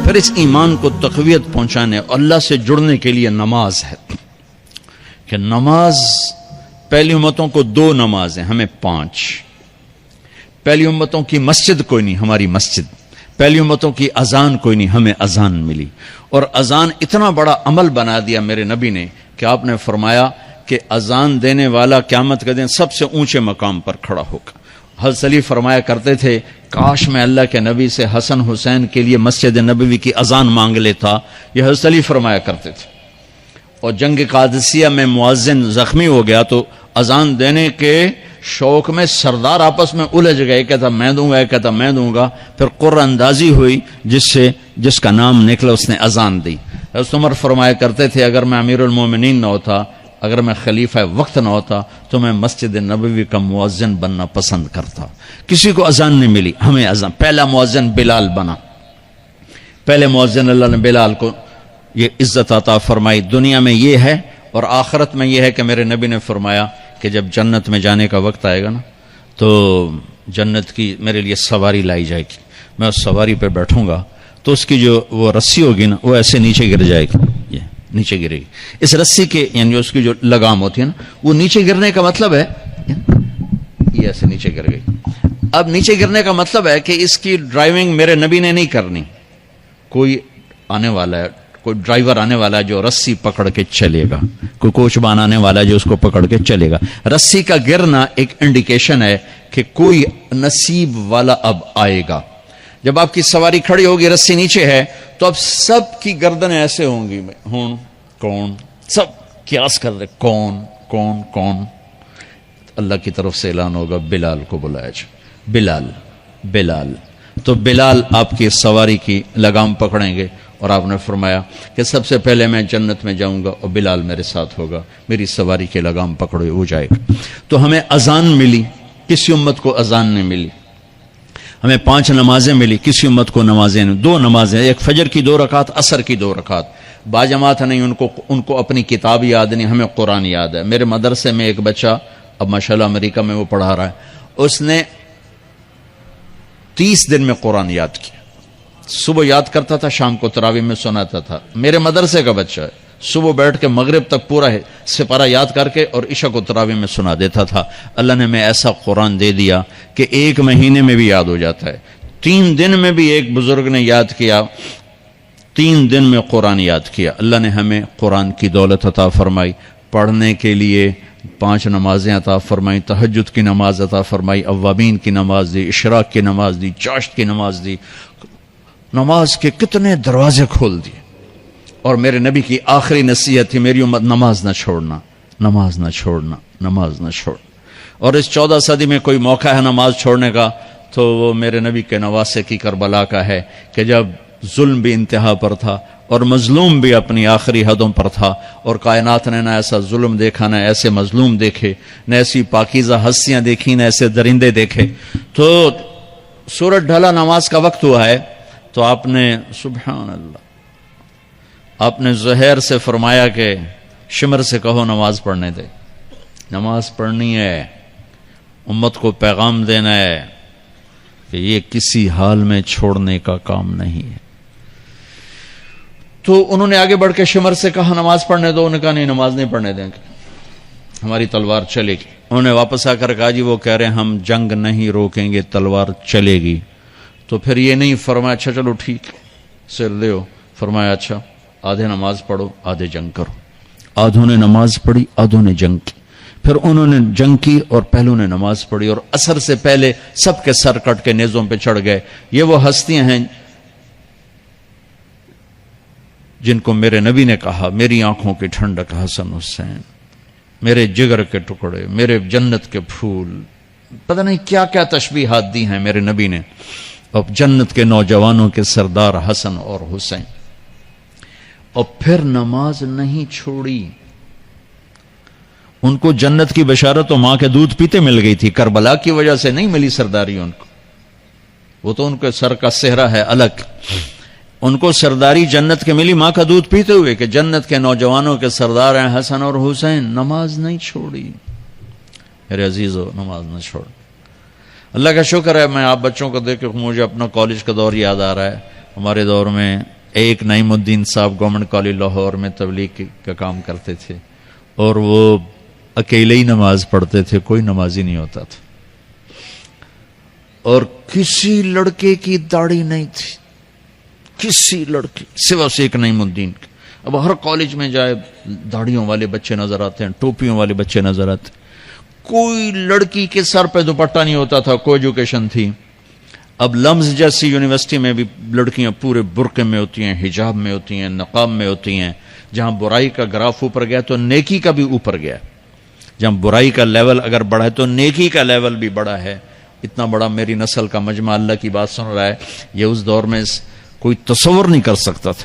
پھر اس ایمان کو تقویت پہنچانے اللہ سے جڑنے کے لیے نماز ہے کہ نماز پہلی امتوں کو 2 نمازیں، ہمیں 5. پہلی امتوں کی مسجد کوئی نہیں، ہماری مسجد. پہلی امتوں کی اذان کوئی نہیں، ہمیں اذان ملی. اور اذان اتنا بڑا عمل بنا دیا میرے نبی نے کہ آپ نے فرمایا کہ اذان دینے والا قیامت کے دن سب سے اونچے مقام پر کھڑا ہوگا. حضرت علی فرمایا کرتے تھے کاش میں اللہ کے نبی سے حسن حسین کے لیے مسجد نبوی کی اذان مانگ لیتا. یہ حضرت علی فرمایا کرتے تھے. اور جنگ قادسیہ میں مؤذن زخمی ہو گیا تو اذان دینے کے شوق میں سردار آپس میں الجھ گئے، کہتا میں دوں گا، کہتا میں دوں گا. پھر قرہ اندازی ہوئی جس کا نام نکلا اس نے اذان دی. حضرت عمر فرمایا کرتے تھے اگر میں امیر المومنین نہ ہوتا، اگر میں خلیفہ وقت نہ ہوتا تو میں مسجد نبوی کا مؤذن بننا پسند کرتا. کسی کو اذان نہیں ملی، ہمیں اذان. پہلا مؤذن بلال بنا. پہلے مؤذن اللہ نے بلال کو یہ عزت عطا فرمائی. دنیا میں یہ ہے اور آخرت میں یہ ہے کہ میرے نبی نے فرمایا کہ جب جنت میں جانے کا وقت آئے گا نا تو جنت کی میرے لیے سواری لائی جائے گی. میں اس سواری پہ بیٹھوں گا تو اس کی جو وہ رسی ہوگی نا وہ ایسے نیچے گر جائے گی، یہ نیچے گرے گی. اس رسی کے یعنی اس کی جو لگام ہوتی ہے نا وہ نیچے گرنے کا مطلب ہے یہ ایسے نیچے گر گئی. اب نیچے گرنے کا مطلب ہے کہ اس کی ڈرائیونگ میرے نبی نے نہیں کرنی. کوئی آنے والا ہے، کوئی ڈرائیور آنے والا ہے جو رسی پکڑ کے چلے گا، کوئی کوچبان آنے والا ہے جو اس کو پکڑ کے چلے گا. رسی کا گرنا ایک انڈیکیشن ہے کہ کوئی نصیب والا اب آئے گا. جب آپ کی سواری کھڑی ہوگی رسی نیچے ہے تو اب سب کی گردنیں ایسے ہوں گی، کون سب قیاس کر رہے کون کون کون. اللہ کی طرف سے اعلان ہوگا بلال کو بلایا جائے. بلال بلال تو بلال آپ کی سواری کی لگام پکڑیں گے. اور آپ نے فرمایا کہ سب سے پہلے میں جنت میں جاؤں گا اور بلال میرے ساتھ ہوگا، میری سواری کی لگام پکڑے ہو جائے گا. تو ہمیں اذان ملی، کسی امت کو اذان نہیں ملی. ہمیں 5 نمازیں ملی، کسی امت کو نمازیں نہیں. 2 نمازیں، ایک فجر کی 2 رکعت، عصر کی 2 رکعت. باجماعت نہیں، ان کو اپنی کتاب یاد نہیں، ہمیں قرآن یاد ہے. میرے مدرسے میں ایک بچہ اب ماشاءاللہ امریکہ میں وہ پڑھا رہا ہے، اس نے 30 دن میں قرآن یاد کیا. صبح یاد کرتا تھا، شام کو تراویح میں سناتا تھا. میرے مدرسے کا بچہ ہے، صبح بیٹھ کے مغرب تک پورا ہے سپارہ یاد کر کے اور عشاء کو تراویح میں سنا دیتا تھا. اللہ نے میں ایسا قرآن دے دیا کہ 1 مہینے میں بھی یاد ہو جاتا ہے. 3 دن میں بھی ایک بزرگ نے یاد کیا، 3 دن میں قرآن یاد کیا. اللہ نے ہمیں قرآن کی دولت عطا فرمائی. پڑھنے کے لیے 5 نمازیں عطا فرمائی، تہجد کی نماز عطا فرمائی، اوابین کی نماز دی، اشراق کی نماز دی، چاشت کی نماز دی. نماز کے کتنے دروازے کھول دیے. اور میرے نبی کی آخری نصیحت تھی میری امت نماز نہ چھوڑنا، نماز نہ چھوڑنا، نماز نہ چھوڑنا. اور اس 14 صدی میں کوئی موقع ہے نماز چھوڑنے کا تو وہ میرے نبی کے نواسے کی کربلا کا ہے کہ جب ظلم بھی انتہا پر تھا اور مظلوم بھی اپنی آخری حدوں پر تھا اور کائنات نے نہ ایسا ظلم دیکھا، نہ ایسے مظلوم دیکھے، نہ ایسی پاکیزہ ہستیاں دیکھی، نہ ایسے درندے دیکھے. تو سورج ڈھلا، نماز کا وقت ہوا ہے تو آپ نے سبحان اللہ آپ نے زہیر سے فرمایا کہ شمر سے کہو نماز پڑھنے دے. نماز پڑھنی ہے، امت کو پیغام دینا ہے کہ یہ کسی حال میں چھوڑنے کا کام نہیں ہے. تو انہوں نے آگے بڑھ کے شمر سے کہا نماز پڑھنے دو. انہوں نے کہا نہیں، نماز نہیں پڑھنے دیں گے، ہماری تلوار چلے گی. انہوں نے واپس آ کر کہا جی وہ کہہ رہے ہیں ہم جنگ نہیں روکیں گے، تلوار چلے گی. تو پھر یہ نہیں فرمایا اچھا چلو ٹھیک سر دیو، فرمایا اچھا آدھے نماز پڑھو آدھے جنگ کرو. آدھوں نے نماز پڑھی، آدھوں نے جنگ کی. پھر انہوں نے جنگ کی اور پہلوں نے نماز پڑھی اور عصر سے پہلے سب کے سر کٹ کے نیزوں پہ چڑھ گئے. یہ وہ ہستیاں ہیں جن کو میرے نبی نے کہا میری آنکھوں کی ٹھنڈک حسن حسین، میرے جگر کے ٹکڑے، میرے جنت کے پھول. پتہ نہیں کیا کیا تشبیہات دی ہیں میرے نبی نے. اب جنت کے نوجوانوں کے سردار حسن اور حسین. اور پھر نماز نہیں چھوڑی. ان کو جنت کی بشارت تو ماں کے دودھ پیتے مل گئی تھی، کربلا کی وجہ سے نہیں ملی سرداری ان کو. وہ تو ان کے سر کا صحرا ہے الگ. ان کو سرداری جنت کے ملی ماں کا دودھ پیتے ہوئے کہ جنت کے نوجوانوں کے سردار ہیں حسن اور حسین. نماز نہیں چھوڑی. میرے عزیزو نماز نہ چھوڑ. اللہ کا شکر ہے میں آپ بچوں کو دیکھ کے مجھے اپنا کالج کا دور یاد آ رہا ہے. ہمارے دور میں ایک نعیم الدین صاحب گورنمنٹ کالج لاہور میں تبلیغ کا کام کرتے تھے، اور وہ اکیلے ہی نماز پڑھتے تھے، کوئی نمازی نہیں ہوتا تھا، اور کسی لڑکے کی داڑھی نہیں تھی، کسی لڑکے سوا سے ایک نعیم الدین کے۔ اب ہر کالج میں جائے داڑھیوں والے بچے نظر آتے ہیں، ٹوپیوں والے بچے نظر آتے ہیں، کوئی لڑکی کے سر پہ دوپٹہ نہیں ہوتا تھا، کوئی ایجوکیشن تھی۔ اب لمز جیسی یونیورسٹی میں بھی لڑکیاں پورے برقعے میں ہوتی ہیں، حجاب میں ہوتی ہیں، نقاب میں ہوتی ہیں۔ جہاں برائی کا گراف اوپر گیا تو نیکی کا بھی اوپر گیا، جہاں برائی کا لیول اگر بڑھا ہے تو نیکی کا لیول بھی بڑا ہے۔ اتنا بڑا میری نسل کا مجمع اللہ کی بات سن رہا ہے، یہ اس دور میں کوئی تصور نہیں کر سکتا تھا۔